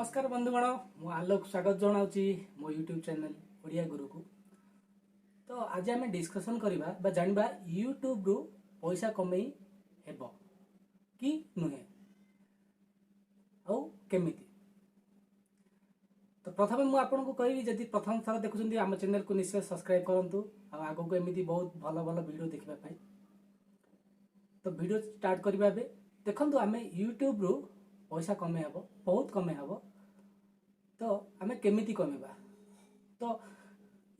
नमस्कार बंधुगण मु आलोक स्वागत जनाऊँगी मो यूट्यूब चैनल ओडिया गुरु को। तो आज आम डिस्कसन करवा बा जानवा यूट्यूब रु पैसा कमई हेब कि नुहे आउ केमिति। तो प्रथम मुझे आपको कहबी जदि प्रथम थर देखुं आम चैनल को निश्चय सब्सक्राइब करूँ आग को एमती बहुत भल भल वीडियो देखा। तो वीडियो स्टार्ट करवा देखु आम यूट्यूब रु पैसा कमे हम बहुत कमे हम। तो आम केमिति कमेबा। तो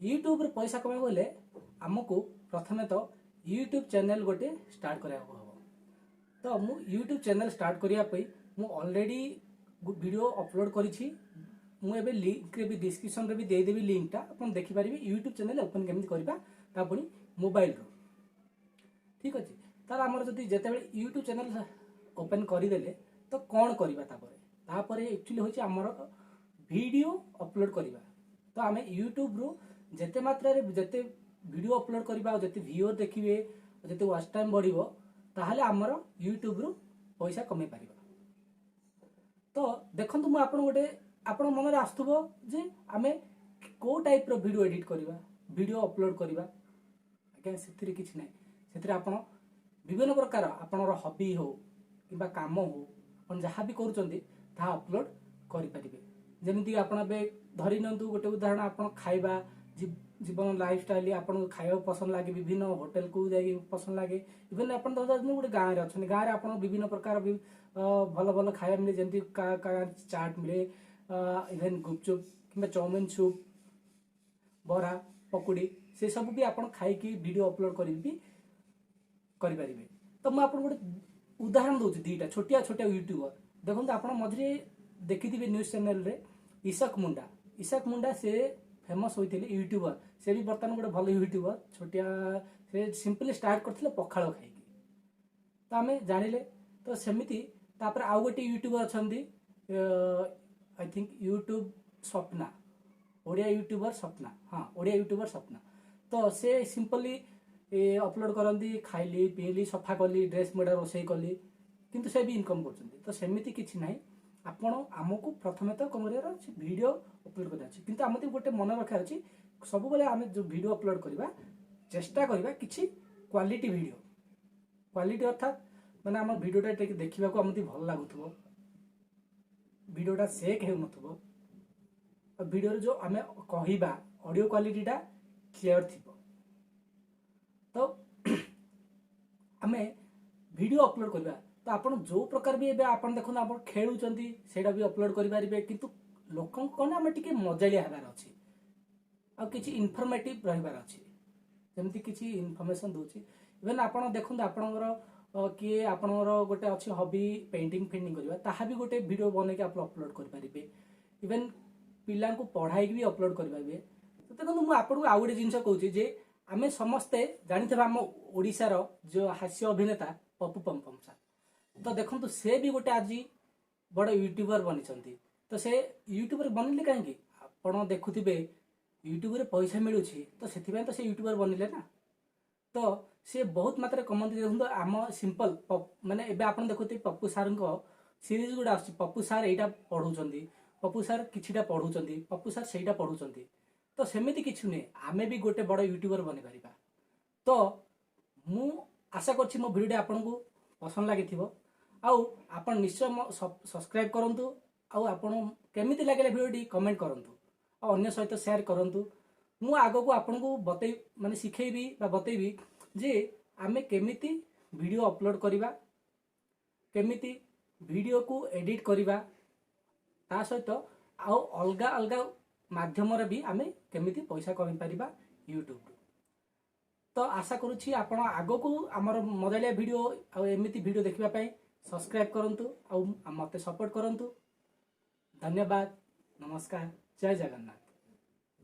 यूट्यूब रे पैसा कमे बोले आमको प्रथमे तो यूट्यूब चैनल गोटे स्टार्ट करा हम। तो मु यूट्यूब चैनल स्टार्ट करिया पई मु ऑलरेडी वीडियो अपलोड करिछि। मु एबे लिंक रे भी डिस्क्रिप्शन रे भी दे देबी लिंक टा अपन देखि परिबे यूट्यूब चैनल ओपन केमिति करबा ता पुनी मोबाइल रो। ठीक अछि। तार हमर जति जेतेबे यूट्यूब चैनल ओपन करि देले तो कौन करबा तापरे एक्चुअली होछि हमर वीडियो अपलोड करबा। तो आमे यूट्यूब रो जेते मात्रा रे जेते वीडियो अपलोड करबा जेते व्यूअर देखिबे जेते वॉच टाइम बढ़िबो ताहले हमर यूट्यूब रो पैसा कमे परिबा। तो देखंतु मु आपन गोटे आपन मन रे आस्तुबो जे आमे को टाइप रो वीडियो एडिट करबा वीडियो अपलोड करबा। आके सेथिरे किछ नै सेथिरे आपन विभिन्न प्रकार आपन रो हॉबी हो किबा काम हो अपन जहाँ भी करूँ ता अपलोड करें। जमीक आप धरी नियंतु गोटे उदाहरण आप खाइबा जीवन लाइफ स्टाइल आपन खाया पसंद लगे विभिन्न होटेल को जाए पसंद लगे इवन आप गोटे गाँव में अच्छा गाँव में आप विभिन्न प्रकार भल भल खाया मिले जमी चाट मिले इवेन गुपचुप कि चाउमिन सूप बरा पकुड़ी से सब भी आप खाई वीडियो अपलोड करें। तो मुझे गोटे उदाहरण दूसरी दीटा छोटिया छोटिया यूट्यूबर देखो आप मझे देखिथे न्यूज चैनल रे ईशक मुंडा से फेमस होते यूट्यूबर से भी बर्तमान गोटे भल यूट्यूबर छोटिया से सिंपली स्टार्ट करते पखाड़ खाई तो आम जानिले। तो सेमती आउ गोटे यूट्यूबर अच्छा I think YouTube Swapna Odia YouTuber Swapna हाँ ओडिया यूट्यूबर स्वप्ना। तो से सिंपली अपलोड करती खाइली पीली सफा कली ड्रेस मेडा रोषे कली किंतु से भी इनकम कर। तो सेमती किसी ना आपण आमको प्रथमे तो कम वीडियो अपलोड कर किंतु आम गोटे मन रखार अच्छी सब बेले आम जो वीडियो अपलोड करवा चेष्टा करवा किसी क्वालिटी वीडियो क्वालिटी अर्थात माने आम वीडियोटा देखा आम भल लगुव वीडियोटा सेक हो वीडियो जो आम कहवा ऑडियो क्वालिटीटा क्लियर थी। तो आमे वीडियो अपलोड करवा तो आपण जो प्रकार भी एबे आपण देखो आपण खेलुचंती सेटा भी अपलोड करि पारिबे किंतु लोकन कोन आमे टिके मजालिया हेबार अछि आ किछि इन्फॉर्मेटिव रहिबार अछि जेमति किछि इन्फॉर्मेशन दोछि। इवन आपण देखो आपणकर किए आपणकर गोटे अछि हॉबी पेंटिंग फेंटिंग करबा ताहा भी गोटे वीडियो बने के आप अपलोड कर पारिबे इवन पिला को पढ़ाई भी अपलोड कर पारिबे। तो देखो मु आपन को आ गोटे जिंस कहूछि जे आमे समस्ते जानी आम ओडिशार जो हास्य अभिनेता पप्पू पमपम सार। तो देखो से भी गोटे आज बड़ यूट्यूबर बनी। तो से यूट्यूबर बनले कहीं आप देखुवे यूट्यूब रे पैसा मिलूँ तो से तो से यूट्यूबर बनले ना। तो से बहुत मात्रा कमती देखो आम सिंपल माने एबे आप देखुते पप्पू सार सीरीज गुड़ा आस पप्पू सार यहाँ पढ़ाऊँ पप्पू सार किछिटा पढ़ाऊँ पप्पू सार से पढ़ाऊँ। तो सेମିତି किछु नहीं आमे भी गोटे बड़ यूट्यूबर बनी पारिबा। तो मु आशा करछि मो वीडियो आपन को पसंद लागि आउ आपन निश्चय सब्सक्राइब करंतु आउ आपन केमिति लागले वीडियो कमेंट करंतु आ अन्य सहित शेयर करंतु। मु आगो को आपन को बतै माने सिखेबी बा बतैबी जे आमे केमिति वीडियो अपलोड करिबा केमिति वीडियो को एडिट करिबा ता सहित आउ अलगा अलगा माध्यम भी आमे केमिति पैसा कमाई पारिबा यूट्यूब। तो आशा करुछि आपण आगो को हमर मजालिया वीडियो आ एमिति वीडियो देखिबा पई सब्सक्राइब करंतु आ मते सपोर्ट करंतु। धन्यवाद नमस्कार जय जगन्नाथ।